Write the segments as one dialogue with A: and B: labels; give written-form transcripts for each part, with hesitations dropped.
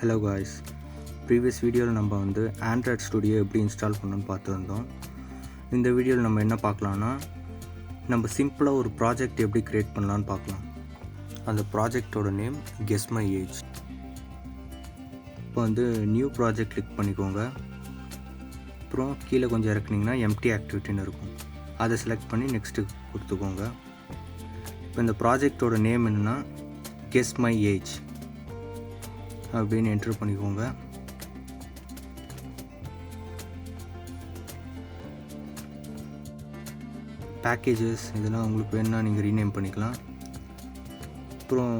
A: Hello guys, previous வீடியோவில் நம்ம வந்து ஆண்ட்ராய்ட் ஸ்டுடியோ எப்படி இன்ஸ்டால் பண்ணணும்னு பார்த்துருந்தோம். இந்த வீடியோவில் நம்ம என்ன பார்க்கலான்னா, நம்ம சிம்பிளாக ஒரு ப்ராஜெக்ட் எப்படி க்ரியேட் பண்ணலான்னு பார்க்கலாம். அந்த ப்ராஜெக்டோட நேம் கெஸ் மை ஏஜ். இப்போ வந்து நியூ ப்ராஜெக்ட் கிளிக் பண்ணிக்கோங்க. அப்புறம் கீழே கொஞ்சம் இறக்குனிங்கன்னா எம்டி ஆக்டிவிட்டின்னு இருக்கும். அதை செலக்ட் பண்ணி நெக்ஸ்ட்டு கொடுத்துக்கோங்க. இப்போ இந்த ப்ராஜெக்டோட நேம் என்னென்னா கெஸ் மை ஏஜ் அப்படின்னு என்ட்ரு பண்ணிக்கோங்க. பேக்கேஜஸ் இதெல்லாம் உங்களுக்கு வேணும்னா நீங்கள் ரீநேம் பண்ணிக்கலாம். அப்புறம்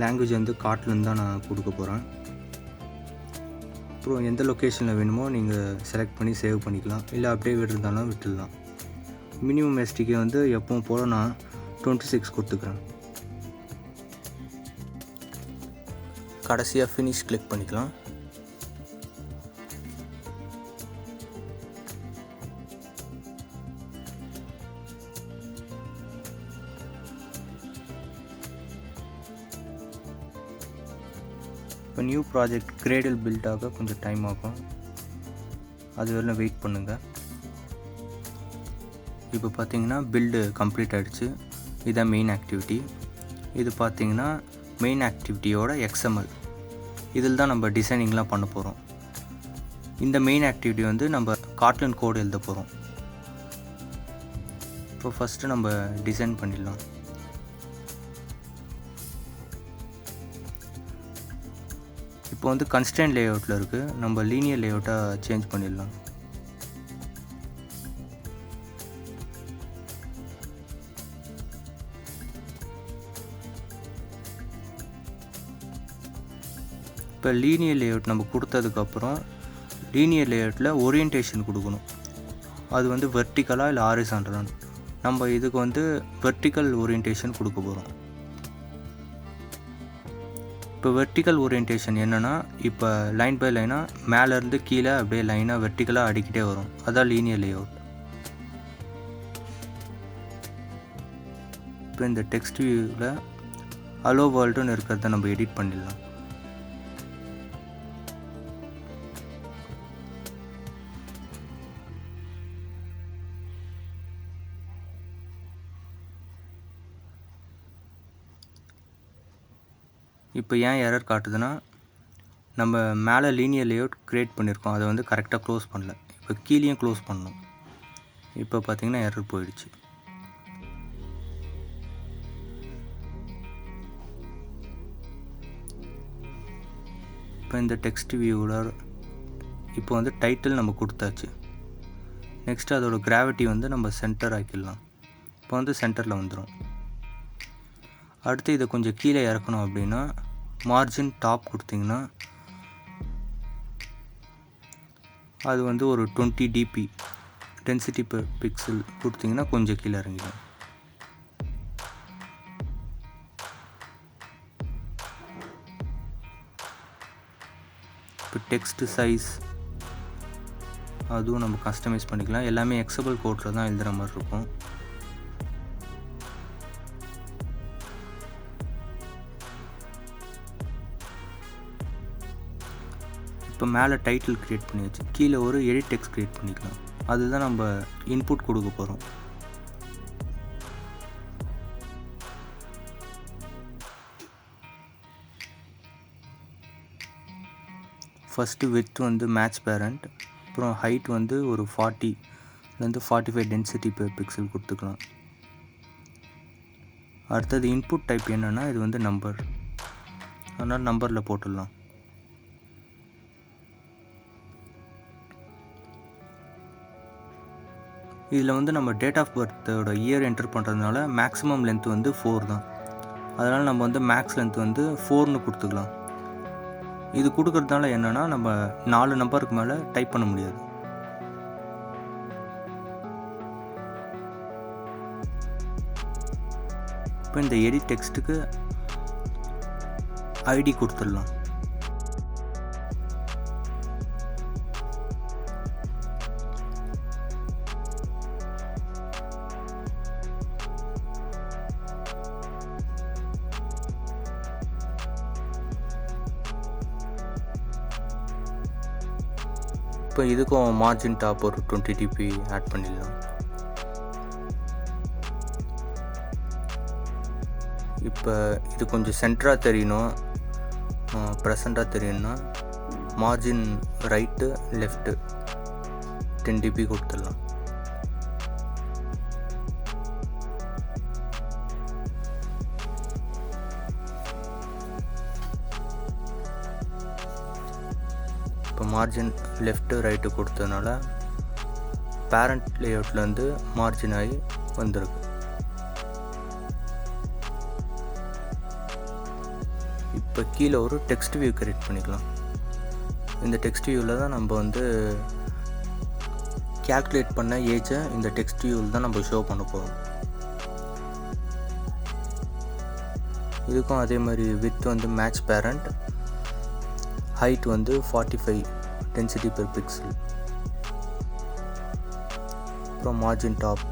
A: லாங்குவேஜ் வந்து காட்லேருந்து தான் நான் கொடுக்க போகிறேன். அப்புறம் எந்த லொக்கேஷனில் வேணுமோ நீங்கள் செலக்ட் பண்ணி சேவ் பண்ணிக்கலாம், இல்லை அப்படியே விட்டுருந்தாலும் விட்டுடலாம். மினிமம் எஸ்டிகே வந்து எப்பவும் போல் நான் 26 கொடுத்துக்கிறேன். கடைசியாக ஃபினிஷ் கிளிக் பண்ணிக்கலாம். இப்போ நியூ ப்ராஜெக்ட் கிரேடல் பில்ட் ஆக கொஞ்சம் டைம் ஆகும், அது வரலாம் வெயிட் பண்ணுங்கள். இப்போ பார்த்தீங்கன்னா பில்டு கம்ப்ளீட் ஆகிடுச்சு. இதுதான் மெயின் ஆக்டிவிட்டி. இது பார்த்தீங்கன்னா மெயின் ஆக்டிவிட்டியோட XML. இதில் தான் நம்ம டிசைனிங்லாம் பண்ண போகிறோம். இந்த மெயின் ஆக்டிவிட்டி வந்து நம்ம காட்லன் கோடு எழுத போகிறோம். இப்போ ஃபஸ்ட்டு நம்ம டிசைன் பண்ணிடலாம். இப்போ வந்து கன்ஸ்டன்ட் லேஅவுட்டில் இருக்குது, நம்ம லீனியர் லேஅவுட்டாக சேஞ்ச் பண்ணிடலாம். இப்போ லீனியர் லேஅவுட் நம்ம கொடுத்ததுக்கப்புறம் லீனியர் லேஅவுட்டில் ஓரியன்டேஷன் கொடுக்கணும். அது வந்து வெர்டிக்கலாக இல்லை ஹாரிசான்டலான்னு. நம்ம இதுக்கு வந்து வெர்டிக்கல் ஓரியன்டேஷன் கொடுக்க போகிறோம். இப்போ வெர்டிக்கல் ஓரியன்டேஷன் என்னென்னா, இப்போ லைன் பை லைனாக மேலேருந்து கீழே அப்படியே லைனாக வெர்டிக்கலாக அடிக்கிட்டே வரும். அதான் லீனியர் லேஅவுட். இப்போ இந்த டெக்ஸ்ட் வியூவில் ஹலோ வேர்ல்டுன்னு இருக்கிறத நம்ம எடிட் பண்ணிடலாம். இப்போ ஏன் எரர் காட்டுதுன்னா, நம்ம மேலே லீனியர் லேஅவுட் க்ரியேட் பண்ணியிருக்கோம், அதை வந்து கரெக்டாக க்ளோஸ் பண்ணல. இப்போ கீழேயும் க்ளோஸ் பண்ணணும். இப்போ பார்த்திங்கன்னா எரர் போயிடுச்சு. இப்போ இந்த டெக்ஸ்ட் வியூவில் இப்போ வந்து டைட்டில் நம்ம கொடுத்தாச்சு. நெக்ஸ்ட்டு அதோட கிராவிட்டி வந்து நம்ம சென்டர் ஆக்கிடலாம். இப்போ வந்து சென்டரில் வந்துடும். அடுத்து இதை கொஞ்சம் கீழே இறக்கணும் அப்படின்னா மார்ஜின் டாப் கொடுத்திங்கன்னா அது வந்து ஒரு 20 dp டென்சிட்டி பெர் பிக்சல் கொடுத்திங்கன்னா கொஞ்சம் கீழே இறங்கிடும். இப்போ டெக்ஸ்ட் சைஸ் அதுவும் நம்ம கஸ்டமைஸ் பண்ணிக்கலாம். எல்லாமே எக்ஸபிள் கோட்டில் தான் எழுதுகிற மாதிரி இருக்கும். இப்போ மேலே டைட்டில் க்ரியேட் பண்ணியாச்சு, கீழே ஒரு எடிட் டெக்ஸ்ட் க்ரியேட் பண்ணிக்கலாம். அதுதான் நம்ம இன்புட் கொடுக்க போகிறோம். ஃபஸ்ட்டு விட்த் வந்து மேட்ச் பேரண்ட், அப்புறம் ஹைட் வந்து ஒரு 40லேருந்து 45 டென்சிட்டி பெர் பிக்சல் கொடுத்துக்கலாம். அடுத்தது இன்புட் டைப் என்னென்னா, இது வந்து நம்பர், அதனால் நம்பரில் போட்டுடலாம். இதில் வந்து நம்ம டேட் ஆஃப் பர்த்தோட இயர் என்டர் பண்ணுறதுனால மேக்ஸிமம் லென்த் வந்து 4 தான். அதனால் நம்ம வந்து மேக்ஸ் லென்த் வந்து 4ன்னு கொடுத்துக்கலாம். இது கொடுக்கறதுனால என்னென்னா, நம்ம 4 நம்பருக்கு மேலே டைப் பண்ண முடியாது. இப்போ இந்த எடிட் டெக்ஸ்ட்டுக்கு ஐடி கொடுத்துடலாம். இப்போ இதுக்கும் மார்ஜின் டாப் ஒரு 20 dp ஆட் பண்ணிடலாம். இப்போ இது கொஞ்சம் சென்டராக தெரியணும், ப்ரெசண்ட்டாக தெரியணும்னா மார்ஜின் ரைட்டு லெஃப்ட்டு 10 dp கொடுத்துடலாம். இப்போ மார்ஜின் லெஃப்ட்டு ரைட்டு கொடுத்ததுனால பேரண்ட் லேஅவுட்லேருந்து மார்ஜின் ஆகி வந்திருக்கு. இப்போ கீழே ஒரு டெக்ஸ்ட் வியூ கிரியேட் பண்ணிக்கலாம். இந்த டெக்ஸ்ட் வியூவில் தான் நம்ம வந்து கேல்குலேட் பண்ண ஏஜை இந்த டெக்ஸ்ட் வியூவில் தான் நம்ம ஷோ பண்ண போகிறோம். இதுக்கும் அதே மாதிரி வித் வந்து மேட்ச் பேரண்ட், ஹைட் வந்து 45 டென்சிட்டி பெர் பிக்சல். அப்புறம் margin top,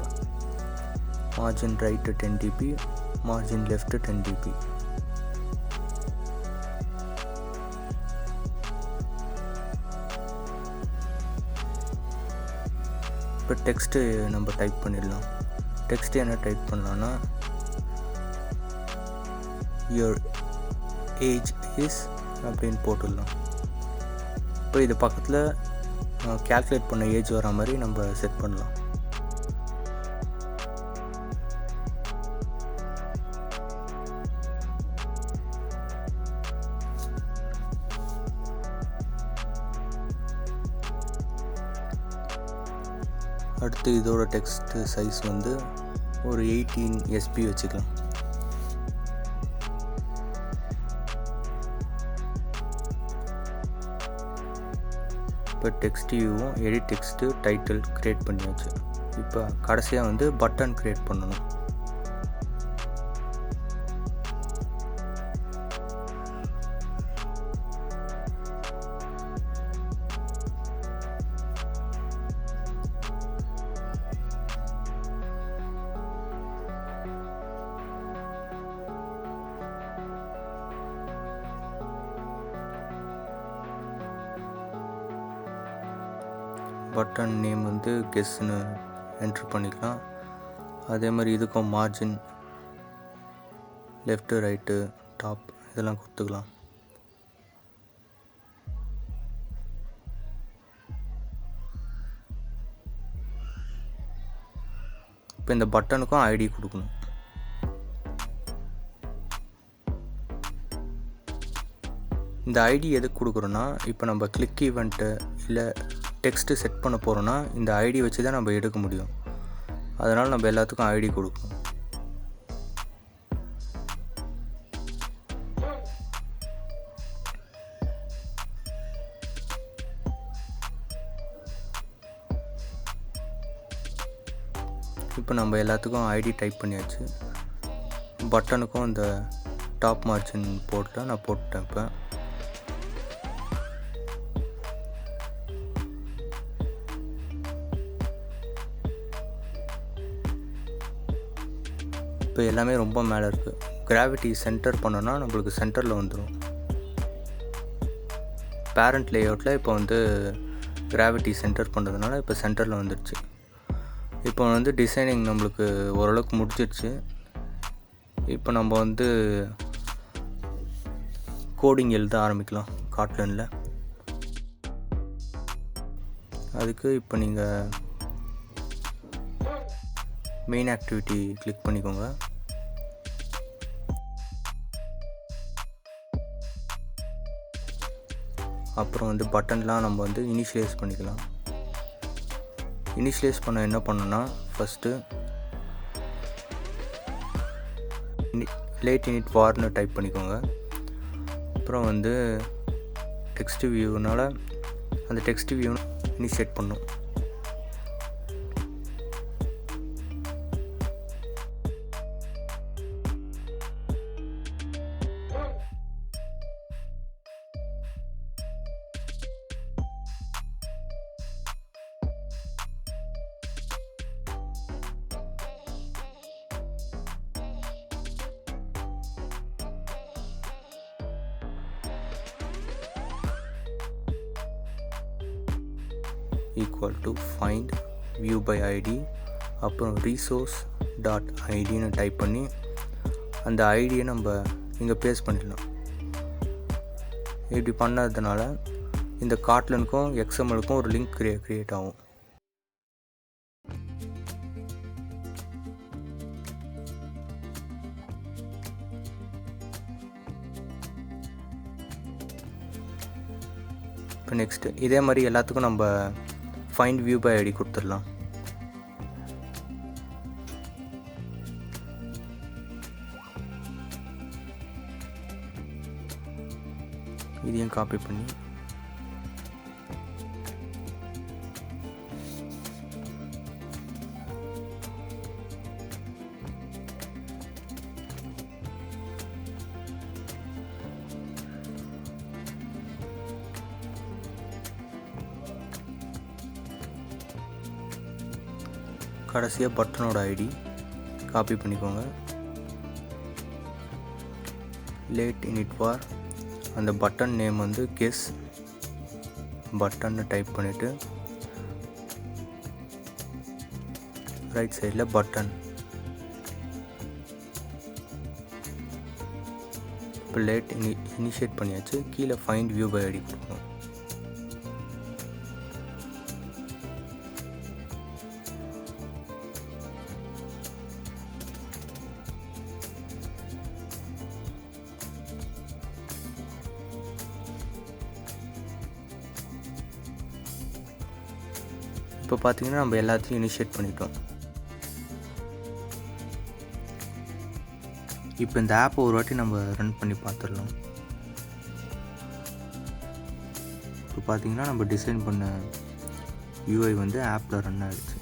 A: margin right 10 dp, margin left 10 dp. இப்போ டெக்ஸ்ட்டு நம்ம டைப் பண்ணிடலாம். டெக்ஸ்ட்டு என்ன டைப் பண்ணலான்னா யுவர் ஏஜ் இஸ் அப்படின்னு போட்டுடலாம். இப்போ இது பக்கத்தில் கேல்குலேட் பண்ண ஏஜ் வர மாதிரி நம்ம செட் பண்ணலாம். அடுத்து இதோட டெக்ஸ்ட் சைஸ் வந்து ஒரு 18 sp வச்சுக்கலாம். இப்போ டெக்ஸ்ட் வியூவும் எடிட் டெக்ஸ்ட்டு டைட்டில் க்ரியேட் பண்ணியாச்சு. இப்போ கடைசியாக வந்து பட்டன் க்ரியேட் பண்ணணும். பட்டன் நேம் வந்து கெஸ்ன்னு என்ட்ரு பண்ணிக்கலாம். அதே மாதிரி இதுக்கும் மார்ஜின் லெஃப்ட்டு ரைட்டு டாப் இதெல்லாம் கொடுத்துக்கலாம். இப்போ இந்த பட்டனுக்கும் ஐடி கொடுக்கணும். இந்த ஐடி எதுக்கு கொடுக்குறோன்னா, இப்போ நம்ம கிளிக் ஈவெண்ட்டு இல்லை டெக்ஸ்ட்டு செட் பண்ண போகிறோன்னா இந்த ஐடி வச்சு தான் நம்ம எடுக்க முடியும். அதனால் நம்ம எல்லாத்துக்கும் ஐடி கொடுக்கணும். இப்போ நம்ம எல்லாத்துக்கும் ஐடி டைப் பண்ணியாச்சு. பட்டனுக்கும் இந்த டாப் மார்ஜின் போட்டு நான் போட்டேன். இப்போ எல்லாமே ரொம்ப மேலே இருக்குது. கிராவிட்டி சென்டர் பண்ணோன்னா நம்மளுக்கு சென்டரில் வந்துடும். பேரண்ட் லேஅவுட்டில் இப்போ வந்து கிராவிட்டி சென்டர் பண்ணுறதுனால இப்போ சென்டரில் வந்துடுச்சு. இப்போ வந்து டிசைனிங் நம்மளுக்கு ஓரளவுக்கு முடிஞ்சிடுச்சு. இப்போ நம்ம வந்து கோடிங் எழுத ஆரம்பிக்கலாம் காட்லனில். அதுக்கு இப்போ நீங்கள் மெயின் ஆக்டிவிட்டி கிளிக் பண்ணிக்கோங்க. அப்புறம் வந்து பட்டன்லாம் நம்ம வந்து இனிஷியலைஸ் பண்ணிக்கலாம். இனிஷியலைஸ் பண்ண என்ன பண்ணணும்னா ஃபஸ்ட்டு லேட் இனிட் வார்னு டைப் பண்ணிக்கோங்க. அப்புறம் வந்து டெக்ஸ்ட் வியூனால் அந்த டெக்ஸ்ட் வியூ இனிஷியேட் பண்ணும். Equal to find view by ID, அப்புறம் resource டாட் ஐடின்னு டைப் பண்ணி அந்த ஐடியை நம்ம இங்கே பேஸ்ட் பண்ணிடலாம். இப்படி பண்ணதுனால இந்த காட்லனுக்கும் எக்ஸ்எம்எலுக்கும் ஒரு லிங்க் க்ரியேட் ஆகும். இப்போ நெக்ஸ்ட்டு இதே மாதிரி எல்லாத்துக்கும் நம்ம ஃபைண்ட் வியூ பை ஐடி கொடுத்துடலாம். இதையும் காப்பி பண்ணி கடைசியாக பட்டனோட ஐடி காப்பி பண்ணிக்கோங்க. லேட் இனிட் வார் அந்த பட்டன் நேம் வந்து கெஸ் பட்டன்னு டைப் பண்ணிவிட்டு ரைட் சைடில் பட்டன். இப்போ லேட் இனிஷியேட் பண்ணியாச்சு. கீழே ஃபைண்ட் வியூ பை ஐடி கொடுக்கணும். இப்போ பார்த்தீங்கன்னா நம்ம எல்லாத்தையும் இனிஷியேட் பண்ணிட்டோம். இப்போ இந்த ஆப்பை ஒரு வாட்டி நம்ம ரன் பண்ணி பார்த்துடலாம். இப்போ பார்த்தீங்கன்னா நம்ம டிசைன் பண்ண யூஐ வந்து ஆப்பில் ரன் ஆகிடுச்சு.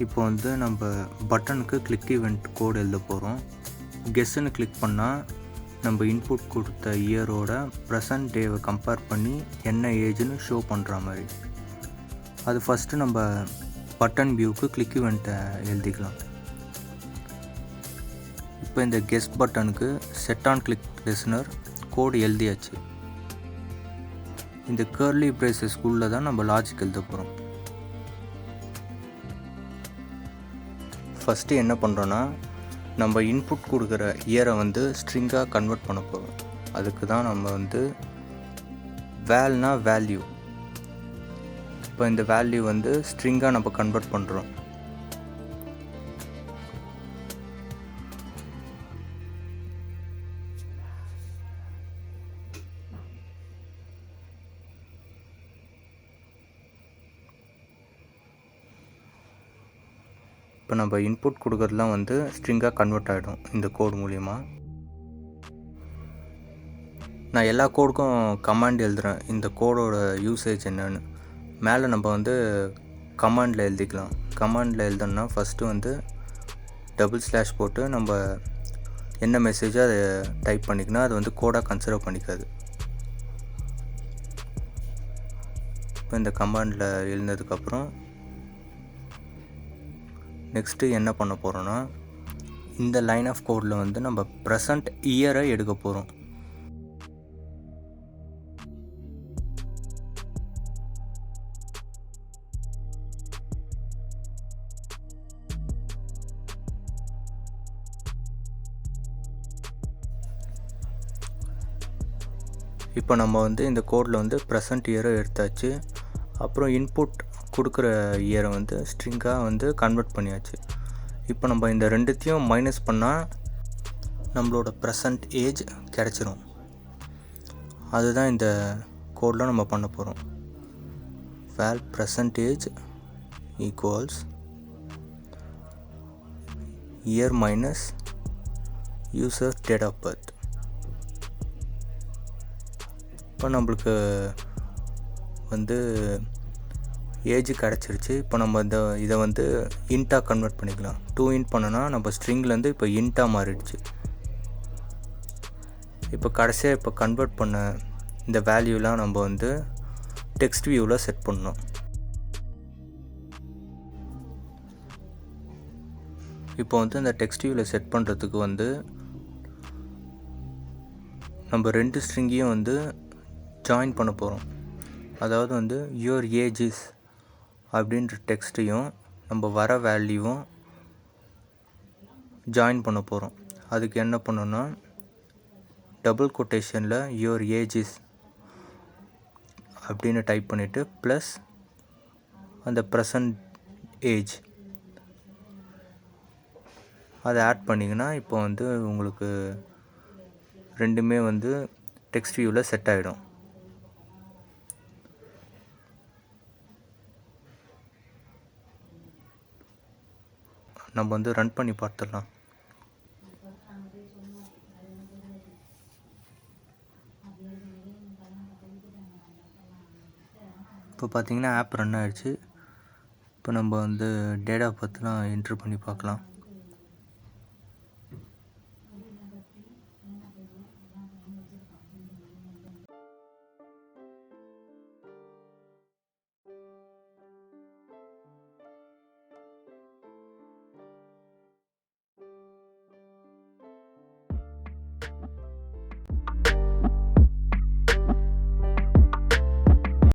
A: இப்போ வந்து நம்ம பட்டனுக்கு கிளிக் ஈவெண்ட் கோடு எழுத போகிறோம். கெஸ்ஸுன்னு கிளிக் பண்ணால் நம்ம இன்புட் கொடுத்த இயரோட ப்ரெசன்ட் டேவை கம்பேர் பண்ணி என்ன ஏஜ்னு ஷோ பண்ணுற மாதிரி. அது ஃபஸ்ட்டு நம்ம பட்டன் வியூக்கு கிளிக் ஈவெண்ட்டை எழுதிக்கலாம். இப்போ இந்த கெஸ் பட்டனுக்கு set on click listener code எழுதியாச்சு. இந்த கர்லி பிரேசஸ்குள்ளே தான் நம்ம லாஜிக் எழுத போகிறோம். ஃபஸ்ட்டு என்ன பண்ணுறோன்னா நம்ம இன்புட் கொடுக்குற இயரை வந்து ஸ்ட்ரிங்காக கன்வெர்ட் பண்ண போகிறோம். அதுக்கு தான் நம்ம வந்து வேல்னா வேல்யூ. இப்போ இந்த வேல்யூ வந்து ஸ்ட்ரிங்காக நம்ம கன்வெர்ட் பண்ணுறோம். இப்போ நம்ம இன்புட் கொடுக்குறதுலாம் வந்து ஸ்ட்ரிங்காக கன்வெர்ட் ஆகிடும் இந்த கோடு மூலிமா. நான் எல்லா கோடுக்கும் கமாண்ட் எழுதுகிறேன். இந்த கோடோட யூசேஜ் என்னன்னு மேலே நம்ம வந்து கமாண்டில் எழுதிக்கலாம். கமாண்டில் எழுதணுன்னா ஃபஸ்ட்டு வந்து டபுள் ஸ்லாஷ் போட்டு நம்ம என்ன மெசேஜோ அதை டைப் பண்ணிக்கணும். அது வந்து கோடாக கன்சிடர் பண்ணிக்காது. இப்போ இந்த கமாண்டில் எழுந்ததுக்கப்புறம் நெக்ஸ்ட்டு என்ன பண்ண போகிறோன்னா இந்த லைன் ஆஃப் கோடில் வந்து நம்ம ப்ரெசன்ட் இயரை எடுக்க போகிறோம். இப்போ நம்ம வந்து இந்த கோடில் வந்து ப்ரெசன்ட் இயரை எடுத்தாச்சு. அப்புறம் இன்புட் கொடுக்குற இயரை வந்து ஸ்ட்ரிங்காக வந்து கன்வெர்ட் பண்ணியாச்சு. இப்போ நம்ம இந்த ரெண்டுத்தையும் மைனஸ் பண்ணால் நம்மளோட ப்ரெசன்ட் ஏஜ் கிடச்சிரும். அதுதான் இந்த கோடில் நம்ம பண்ண போகிறோம். Val present age equals year minus user date of birth. இப்போ நம்மளுக்கு வந்து ஏஜ் கிடச்சிருச்சு. இப்போ நம்ம இதை வந்து இன்ட்டாக கன்வெர்ட் பண்ணிக்கலாம். 2 இன்ட் பண்ணோன்னா நம்ம ஸ்ட்ரிங்லேருந்து இப்போ இன்ட்டாக மாறிடுச்சு. இப்போ கடைசியாக இப்போ கன்வெர்ட் பண்ண இந்த வேல்யூலாம் நம்ம வந்து டெக்ஸ்ட் வியூவில் செட் பண்ணணும். இப்போ வந்து இந்த டெக்ஸ்ட் வியூவில் செட் பண்ணுறதுக்கு வந்து நம்ம 2 ஸ்ட்ரிங்கையும் வந்து ஜாயின் பண்ண போகிறோம். அதாவது வந்து யுவர் ஏஜ் இஸ் அப்படின்ற டெக்ஸ்ட்டையும் நம்ம வர வேல்யூவும் ஜாயின் பண்ண போகிறோம். அதுக்கு என்ன பண்ணணும்னா டபுள் கொட்டேஷனில் யுவர் ஏஜ் இஸ் அப்படின்னு டைப் பண்ணிவிட்டு ப்ளஸ் அந்த ப்ரெசன்ட் ஏஜ் அதை ஆட் பண்ணிங்கன்னா இப்போ வந்து உங்களுக்கு ரெண்டுமே வந்து டெக்ஸ்ட் வியூவில் செட் ஆகிடும். நம்ம வந்து ரன் பண்ணி பார்த்துடலாம். இப்போ பார்த்தீங்கன்னா ஆப் ரன் ஆகிடுச்சு. இப்போ நம்ம வந்து டேட் ஆஃப் பர்த்லாம் என்ட்ரு பண்ணி பார்க்கலாம்.